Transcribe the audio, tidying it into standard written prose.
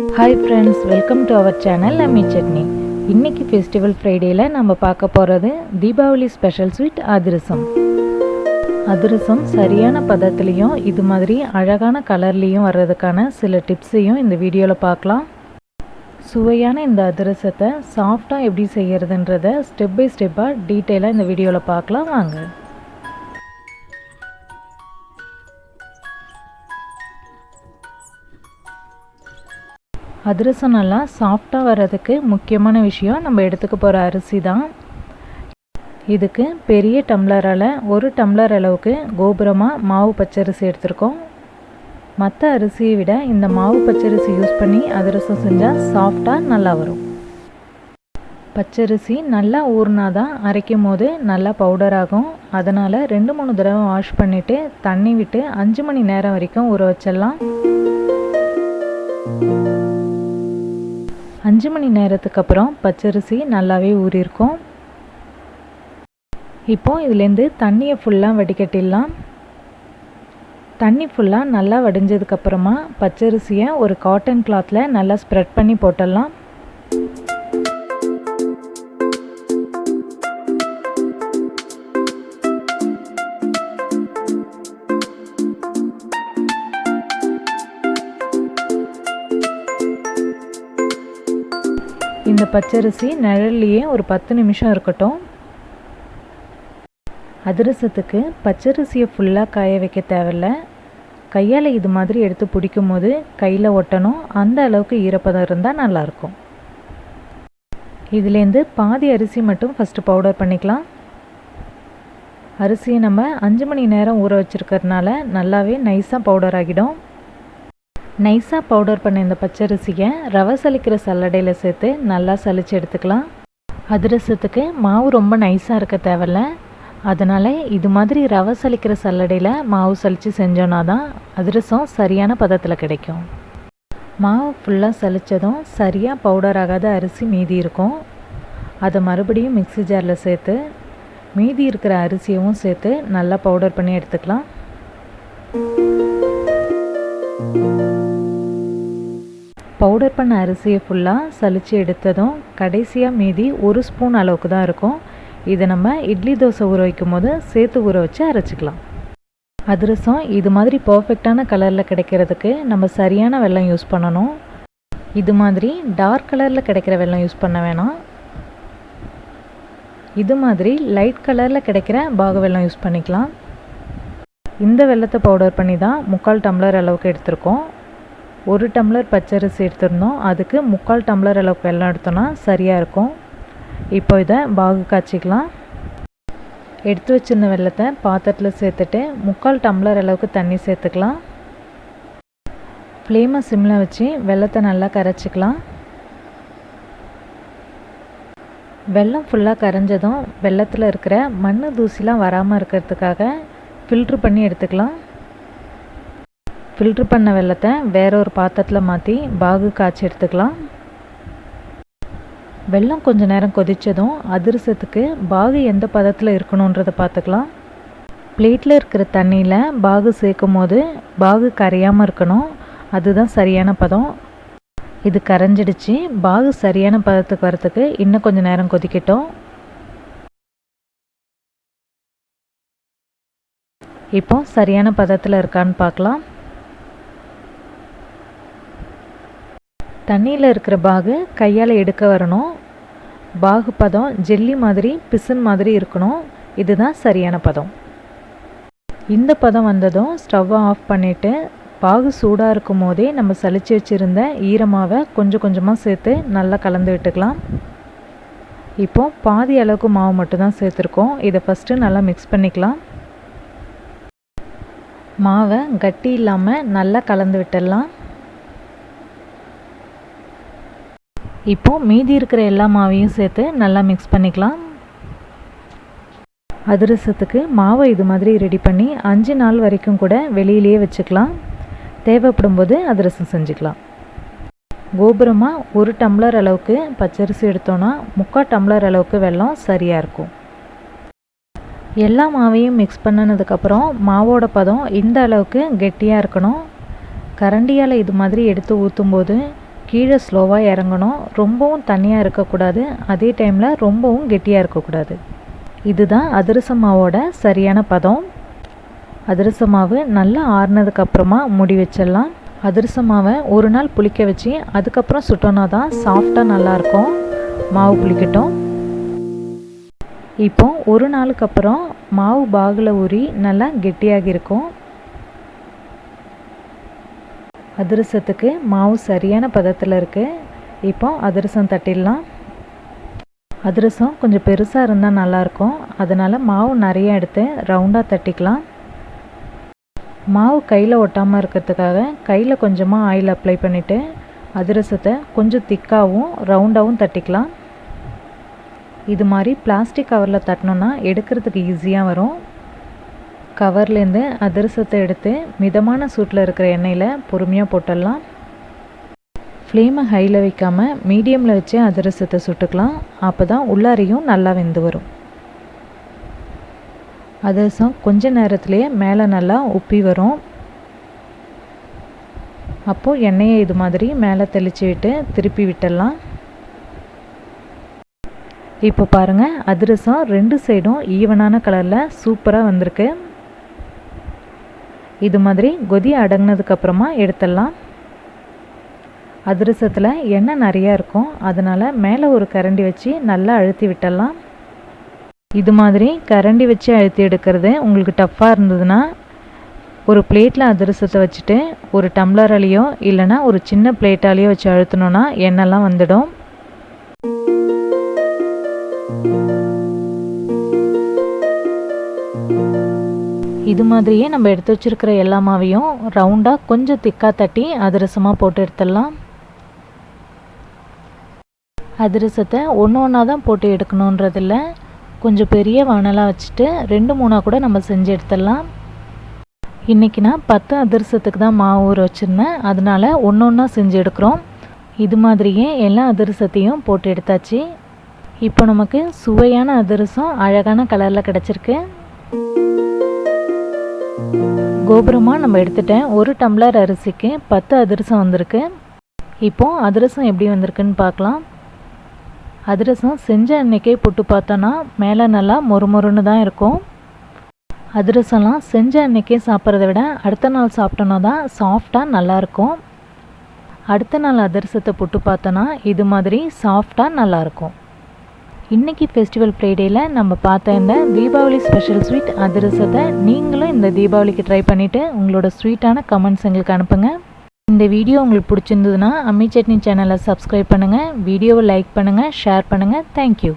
Hi friends, welcome to our channel Ammi Chutney. இன்னைக்கு festival ஃப்ரைடேல நம்ம பார்க்க போறது தீபாவளி ஸ்பெஷல் ஸ்வீட் அதிரசம். அதிரசம் சரியான பதத்திலையும் இது மாதிரி அழகான கலர்லயும் வர்றதுக்கான சில டிப்ஸையும் இந்த வீடியோல பார்க்கலாம். சுவையான இந்த அதிரசத்தை சாஃப்ட்டா எப்படி செய்யறதுன்றதை ஸ்டெப் பை ஸ்டெப்பா டீடைலா இந்த வீடியோல பார்க்கலாம் வாங்க. அதிரசம் நல்லா சாஃப்டாக வர்றதுக்கு முக்கியமான விஷயம் நம்ம எடுத்துக்க போகிற அரிசி தான். இதுக்கு பெரிய டம்ளரால் 1 டம்ளர் அளவுக்கு கோபுரமாக மாவு பச்சரிசி எடுத்துருக்கோம். மற்ற அரிசியை விட இந்த மாவு பச்சரிசி யூஸ் பண்ணி அதிரசம் செஞ்சால் சாஃப்டாக நல்லா வரும். பச்சரிசி நல்லா ஊறினாதான் அரைக்கும் போது நல்லா பவுடர் ஆகும். அதனால் 2-3 தடவை வாஷ் பண்ணிவிட்டு தண்ணி விட்டு 5 மணி நேரம் வரைக்கும் ஊற வச்சிடலாம். 5 மணி நேரத்துக்கு அப்புறம் பச்சரிசி நல்லாவே ஊறியிருக்கும். இப்போது இதுலேருந்து தண்ணியை ஃபுல்லாக வடிகட்டிடலாம். தண்ணி ஃபுல்லாக நல்லா வடிஞ்சதுக்கப்புறமா பச்சரிசியை ஒரு காட்டன் கிளாத்தில் நல்லா ஸ்ப்ரெட் பண்ணி போட்டுடலாம். இந்த பச்சரிசி நிழல்லையே ஒரு 10 நிமிஷம் இருக்கட்டும். அதிரசத்துக்கு பச்சரிசியை ஃபுல்லாக காய வைக்க தேவையில்ல. கையால் இது மாதிரி எடுத்து பிடிக்கும் போது கையில் ஒட்டணும். அந்த அளவுக்கு ஈரப்பதம் இருந்தால் நல்லாயிருக்கும். இதுலேருந்து பாதி அரிசி மட்டும் ஃபஸ்ட்டு பவுடர் பண்ணிக்கலாம். அரிசியை நம்ம 5 மணி நேரம் ஊற வச்சுருக்கிறதுனால நல்லாவே நைஸாக பவுடர் ஆகிடும். நைஸாக பவுடர் பண்ண இந்த பச்சரிசியை ரவை சலிக்கிற சல்லடையில் சேர்த்து நல்லா சலித்து எடுத்துக்கலாம். அதிரசத்துக்கு மாவு ரொம்ப நைஸாக இருக்க தேவையில்ல. அதனால் இது மாதிரி ரவை சலிக்கிற சல்லடையில் மாவு சலித்து செஞ்சோன்னா தான் அதிரசம் சரியான பதத்தில் கிடைக்கும். மாவு ஃபுல்லாக சலித்ததும் சரியாக பவுடர் ஆகாத அரிசி மீதி இருக்கும். அதை மறுபடியும் மிக்ஸி ஜாரில் சேர்த்து மீதி இருக்கிற அரிசியவும் சேர்த்து நல்லா பவுடர் பண்ணி எடுத்துக்கலாம். பவுடர் பண்ண அரிசியை ஃபுல்லாக சலித்து எடுத்ததும் கடைசியாக மீதி 1 ஸ்பூன் அளவுக்கு தான் இருக்கும். இதை நம்ம இட்லி தோசை ஊற வைக்கும் போது சேர்த்து ஊற வச்சு அரைச்சிக்கலாம். அதிரசம் இது மாதிரி பர்ஃபெக்டான கலரில் கிடைக்கிறதுக்கு நம்ம சரியான வெல்லம் யூஸ் பண்ணணும். இது மாதிரி டார்க் கலரில் கிடைக்கிற வெல்லம் யூஸ் பண்ண வேணாம். இது மாதிரி லைட் கலரில் கிடைக்கிற பாகு வெல்லம் யூஸ் பண்ணிக்கலாம். இந்த வெல்லத்தை பவுடர் பண்ணி தான் 3/4 டம்ளர் அளவுக்கு எடுத்திருக்கோம். 1 டம்ளர் பச்சரிசி எடுத்திருந்தோம். அதுக்கு 3/4 டம்ளர் அளவுக்கு வெல்லம் எடுத்தோன்னா சரியாக இருக்கும். இப்போ இதை பாகு காய்ச்சிக்கலாம். எடுத்து வச்சுருந்த வெல்லத்தை பாத்திரத்தில் சேர்த்துட்டு 3/4 டம்ளர் அளவுக்கு தண்ணி சேர்த்துக்கலாம். ஃப்ளேமை சிம்மில் வச்சு வெல்லத்தை நல்லா கரைச்சிக்கலாம். வெல்லம் ஃபுல்லாக கரைஞ்சதும் வெல்லத்தில் இருக்கிற மண் தூசிலாம் வராமல் இருக்கிறதுக்காக ஃபில்ட்ரு பண்ணி எடுத்துக்கலாம். ஃபில்ட்ரு பண்ண வெல்லத்தை வேற ஒரு பாத்திரத்தில் மாற்றி பாகு காய்ச்சி எடுத்துக்கலாம். வெல்லம் கொஞ்சம் நேரம் கொதித்ததும் அதிரசத்துக்கு பாகு எந்த பதத்தில் இருக்கணுன்றதை பார்த்துக்கலாம். பிளேட்டில் இருக்கிற தண்ணியில் பாகு சேர்க்கும் போது பாகு கரையாமல் இருக்கணும். அதுதான் சரியான பதம். இது கரைஞ்சிடுச்சு. பாகு சரியான பதத்துக்கு வரத்துக்கு இன்னும் கொஞ்சம் நேரம் கொதிக்கட்டும். இப்போ சரியான பதத்தில் இருக்கான்னு பார்க்கலாம். தண்ணியில் இருக்கிற பாகு கையால் எடுக்க வரணும். பாகு பதம் ஜெல்லி மாதிரி பிசின் மாதிரி இருக்கணும். இதுதான் சரியான பதம். இந்த பதம் வந்ததும் ஸ்டவ்வை ஆஃப் பண்ணிவிட்டு பாகு சூடாக இருக்கும் போதே நம்ம சலிச்சு வச்சுருந்த ஈரமாவை கொஞ்சம் கொஞ்சமாக சேர்த்து நல்லா கலந்து விட்டுக்கலாம். இப்போது பாதி அளவுக்கு மாவு மட்டும்தான் சேர்த்துருக்கோம். இதை ஃபஸ்ட்டு நல்லா மிக்ஸ் பண்ணிக்கலாம். மாவை கட்டி இல்லாமல் நல்லா கலந்து விட்டுடலாம். இப்போது மீதி இருக்கிற எல்லா மாவையும் சேர்த்து நல்லா மிக்ஸ் பண்ணிக்கலாம். அதிரசத்துக்கு மாவை இது மாதிரி ரெடி பண்ணி 5 நாள் வரைக்கும் கூட வெளியிலேயே வச்சுக்கலாம். தேவைப்படும் போது அதிரசம் செஞ்சுக்கலாம். கோபுரமாக 1 டம்ளர் அளவுக்கு பச்சரிசி எடுத்தோன்னா 3/4 டம்ளர் அளவுக்கு வெல்லம் சரியாக இருக்கும். எல்லா மாவையும் மிக்ஸ் பண்ணினதுக்கப்புறம் மாவோட பதம் இந்த அளவுக்கு கெட்டியாக இருக்கணும். கரண்டியால் இது மாதிரி எடுத்து ஊற்றும்போது கீழே ஸ்லோவாக இறங்கணும். ரொம்பவும் தண்ணியாக இருக்கக்கூடாது, அதே டைமில் ரொம்பவும் கெட்டியாக இருக்கக்கூடாது. இதுதான் அதிரசம் மாவோட சரியான பதம். அதிரசம் மாவு நல்லா ஆறுனதுக்கப்புறமா மூடி வச்சிடலாம். அதிரசம் மாவை ஒரு நாள் புளிக்க வச்சு அதுக்கப்புறம் சுட்டோன்னா தான் சாஃப்டாக நல்லாயிருக்கும். மாவு புளிக்கட்டும். இப்போ ஒரு நாளுக்கு அப்புறம் மாவு பாகில் ஊறி நல்லா கெட்டியாகி இருக்கும். அதிரசத்துக்கு மாவு சரியான பதத்தில் இருக்குது. இப்போ அதிரசம் தட்டிடலாம். அதிரசம் கொஞ்சம் பெருசாக இருந்தால் நல்லாயிருக்கும். அதனால் மாவு நிறைய எடுத்து ரவுண்டாக தட்டிக்கலாம். மாவு கையில் ஒட்டாமல் இருக்கிறதுக்காக கையில் கொஞ்சமாக ஆயில் அப்ளை பண்ணிவிட்டு அதிரசத்தை கொஞ்சம் திக்காகவும் ரவுண்டாகவும் தட்டிக்கலாம். இது மாதிரி பிளாஸ்டிக் கவரில் தட்டினோன்னா எடுக்கிறதுக்கு ஈஸியாக வரும். கவர்லேருந்து அதிரசத்தை எடுத்து மிதமான சூட்டில் இருக்கிற எண்ணெயில் பொறுமையாக போட்டுடலாம். ஃப்ளேமை ஹையில் வைக்காமல் மீடியமில் வச்சு அதிரசத்தை சுட்டுக்கலாம். அப்போ தான் உள்ளாரையும் நல்லா வெந்து வரும். அதிரசம் கொஞ்ச நேரத்துலேயே மேலே நல்லா உப்பி வரும். அப்போது எண்ணெயை இது மாதிரி மேலே தெளித்து விட்டு திருப்பி விட்டுடலாம். இப்போ பாருங்கள், அதிரசம் 2 சைடும் ஈவனான கலரில் சூப்பராக வந்திருக்கு. இது மாதிரி கொதி அடங்கினதுக்கப்புறமா எடுத்துடலாம். அதிரசத்தில் எண்ணெய் நிறையா இருக்கும், அதனால் மேலே ஒரு கரண்டி வச்சு நல்லா அழுத்தி விட்டுடலாம். இது மாதிரி கரண்டி வச்சு அழுத்தி எடுக்கிறது உங்களுக்கு டஃப்பாக இருந்ததுன்னா ஒரு பிளேட்டில் அதிரசத்தை வச்சுட்டு ஒரு டம்ளராலேயோ இல்லைனா ஒரு சின்ன பிளேட்டாலேயோ வச்சு அழுத்தினோன்னா எண்ணெய்லாம் வந்துடும். இது மாதிரியே நம்ம எடுத்து வச்சுருக்கிற எல்லா மாவையும் ரவுண்டாக கொஞ்சம் திக்காக தட்டி அதிரசமாக போட்டு எடுத்துடலாம். அதிரசத்தை ஒன்று ஒன்றா தான் போட்டு எடுக்கணுன்றதில்ல, கொஞ்சம் பெரிய வானலாக வச்சுட்டு 2-3 கூட நம்ம செஞ்சு எடுத்துடலாம். இன்றைக்கி நான் 10 அதிரசத்துக்கு தான் மாவு ஊற வச்சுருந்தேன், அதனால் ஒன்று ஒன்றா செஞ்சு எடுக்கிறோம். இது மாதிரியே எல்லா அதிரசத்தையும் போட்டு எடுத்தாச்சு. இப்போ நமக்கு சுவையான அதிரசம் அழகான கலரில் கிடச்சிருக்கு. கோபுரமாக நம்ம எடுத்துட்டேன். 1 டம்ளர் அரிசிக்கு 10 அதிரசம் வந்திருக்கு. இப்போது அதிரசம் எப்படி வந்திருக்குன்னு பார்க்கலாம். அதிரசம் செஞ்ச அன்றைக்கே புட்டு பார்த்தோன்னா மேலே நல்லா மொறுமொறுன்னு தான் இருக்கும். அதிரசம்லாம் செஞ்ச அன்றைக்கே சாப்பிட்றத விட அடுத்த நாள் சாப்பிட்டோன்னா தான் சாஃப்டாக நல்லாயிருக்கும். அடுத்த நாள் அதிரசத்தை புட்டு பார்த்தோன்னா இது மாதிரி சாஃப்டாக நல்லாயிருக்கும். இன்றைக்கி ஃபெஸ்டிவல் ஃப்ரைடேயில் நம்ம பார்த்த இந்த தீபாவளி ஸ்பெஷல் ஸ்வீட் அதிரசத்தை நீங்களும் இந்த தீபாவளிக்கு ட்ரை பண்ணிவிட்டு உங்களோட ஸ்வீட்டான கமெண்ட்ஸ் எங்களுக்கு அனுப்புங்க. இந்த வீடியோ உங்களுக்கு பிடிச்சிருந்ததுன்னா அம்மி சட்னி சேனலை சப்ஸ்கிரைப் பண்ணுங்கள், வீடியோவை லைக் பண்ணுங்கள், ஷேர் பண்ணுங்கள். தேங்க்யூ.